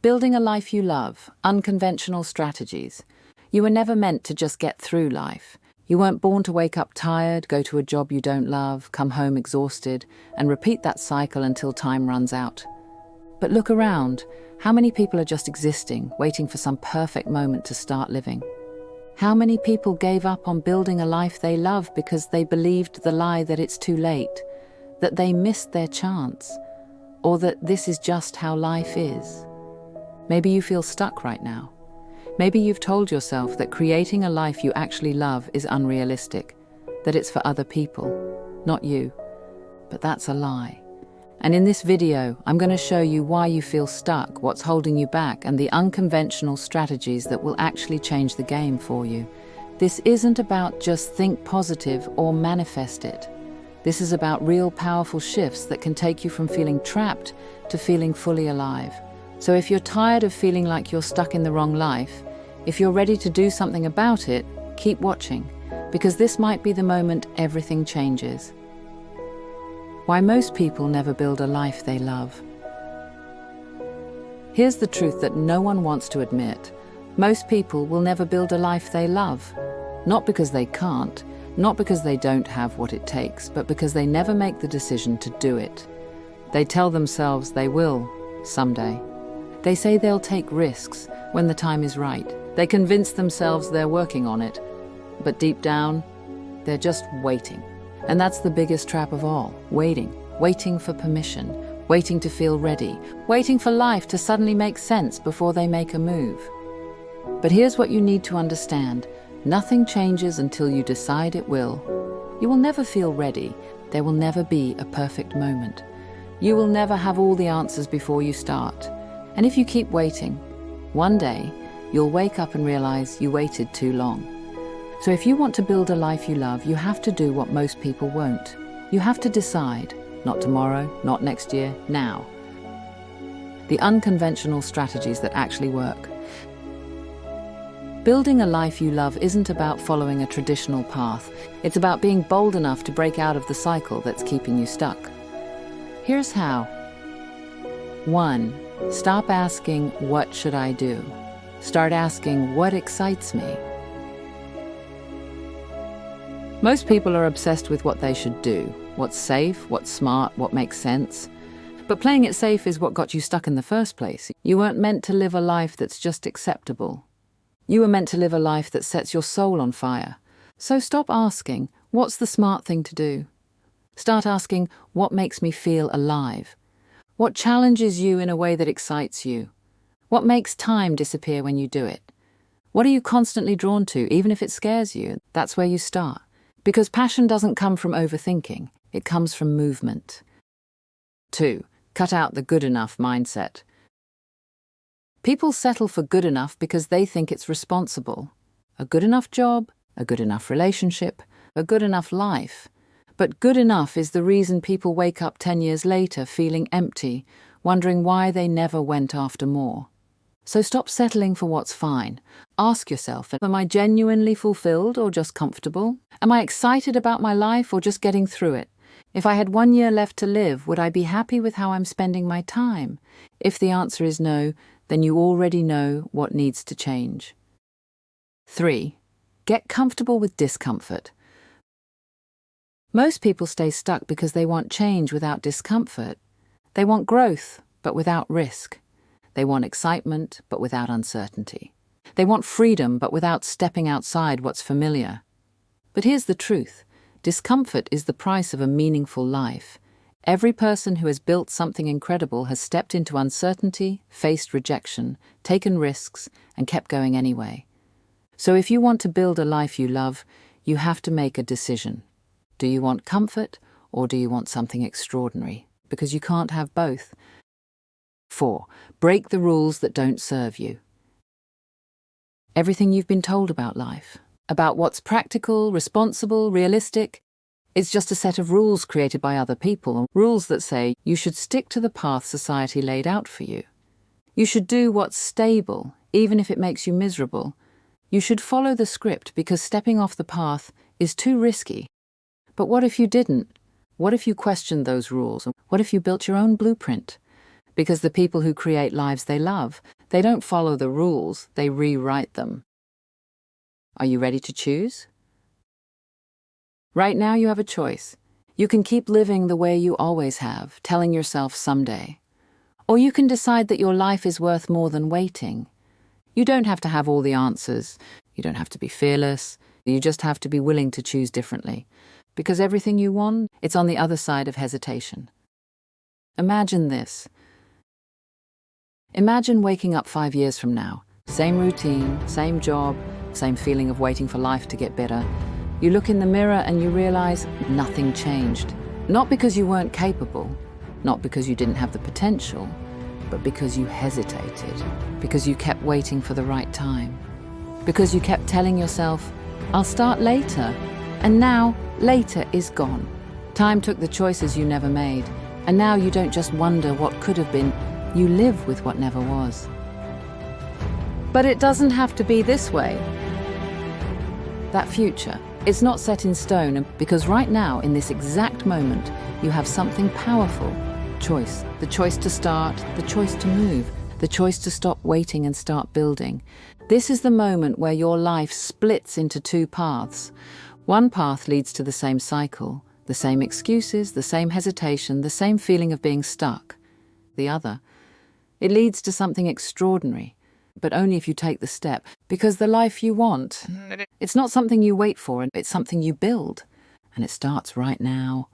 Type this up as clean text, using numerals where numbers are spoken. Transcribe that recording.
Building a life you love, unconventional strategies. You were never meant to just get through life. You weren't born to wake up tired, go to a job you don't love, come home exhausted, and repeat that cycle until time runs out. But look around. How many people are just existing, waiting for some perfect moment to start living? How many people gave up on building a life they love because they believed the lie that it's too late, that they missed their chance, or that this is just how life is? Maybe you feel stuck right now. Maybe you've told yourself that creating a life you actually love is unrealistic, that it's for other people, not you. But that's a lie. And in this video, I'm going to show you why you feel stuck, what's holding you back, and the unconventional strategies that will actually change the game for you. This isn't about just think positive or manifest it. This is about real powerful shifts that can take you from feeling trapped to feeling fully alive. So if you're tired of feeling like you're stuck in the wrong life, if you're ready to do something about it, keep watching, because this might be the moment everything changes. Why most people never build a life they love. Here's the truth that no one wants to admit. Most people will never build a life they love. Not because they can't, not because they don't have what it takes, but because they never make the decision to do it. They tell themselves they will, someday. They say they'll take risks when the time is right. They convince themselves they're working on it. But deep down, they're just waiting. And that's the biggest trap of all, waiting. Waiting for permission, waiting to feel ready, waiting for life to suddenly make sense before they make a move. But here's what you need to understand. Nothing changes until you decide it will. You will never feel ready. There will never be a perfect moment. You will never have all the answers before you start. And if you keep waiting, one day, you'll wake up and realize you waited too long. So if you want to build a life you love, you have to do what most people won't. You have to decide, not tomorrow, not next year, now. The unconventional strategies that actually work. Building a life you love isn't about following a traditional path. It's about being bold enough to break out of the cycle that's keeping you stuck. Here's how. 1. Stop asking, what should I do? Start asking, what excites me? Most people are obsessed with what they should do, what's safe, what's smart, what makes sense. But playing it safe is what got you stuck in the first place. You weren't meant to live a life that's just acceptable. You were meant to live a life that sets your soul on fire. So stop asking, what's the smart thing to do? Start asking, what makes me feel alive? What challenges you in a way that excites you? What makes time disappear when you do it? What are you constantly drawn to, even if it scares you? That's where you start. Because passion doesn't come from overthinking, it comes from movement. 2. Cut out the good enough mindset. People settle for good enough because they think it's responsible. A good enough job, a good enough relationship, a good enough life. But good enough is the reason people wake up 10 years later feeling empty, wondering why they never went after more. So stop settling for what's fine. Ask yourself, am I genuinely fulfilled or just comfortable? Am I excited about my life or just getting through it? If I had 1 year left to live, would I be happy with how I'm spending my time? If the answer is no, then you already know what needs to change. 3. Get comfortable with discomfort. Most people stay stuck because they want change without discomfort. They want growth, but without risk. They want excitement, but without uncertainty. They want freedom, but without stepping outside what's familiar. But here's the truth. Discomfort is the price of a meaningful life. Every person who has built something incredible has stepped into uncertainty, faced rejection, taken risks, and kept going anyway. So if you want to build a life you love, you have to make a decision. Do you want comfort, or do you want something extraordinary? Because you can't have both. 4. Break the rules that don't serve you. Everything you've been told about life, about what's practical, responsible, realistic, it's just a set of rules created by other people, rules that say you should stick to the path society laid out for you. You should do what's stable, even if it makes you miserable. You should follow the script because stepping off the path is too risky. But what if you didn't? What if you questioned those rules? What if you built your own blueprint? Because the people who create lives they love, They don't follow the rules, they rewrite them. Are you ready to choose? Right now you have a choice. You can keep living the way you always have, telling yourself someday. Or you can decide that your life is worth more than waiting. You don't have to have all the answers. You don't have to be fearless. You just have to be willing to choose differently. Because everything you want, it's on the other side of hesitation. Imagine this. Imagine waking up 5 years from now. Same routine, same job, same feeling of waiting for life to get better. You look in the mirror and you realize nothing changed. Not because you weren't capable, not because you didn't have the potential, but because you hesitated, because you kept waiting for the right time, because you kept telling yourself, I'll start later, and now later is gone. Time took the choices you never made, and now you don't just wonder what could have been, you live with what never was. But it doesn't have to be this way. That future, it's not set in stone, because right now, in this exact moment, you have something powerful. Choice. The choice to start, the choice to move, the choice to stop waiting and start building. This is the moment where your life splits into two paths. One path leads to the same cycle, the same excuses, the same hesitation, the same feeling of being stuck. The other, it leads to something extraordinary, but only if you take the step, because the life you want, it's not something you wait for, it's something you build. And it starts right now,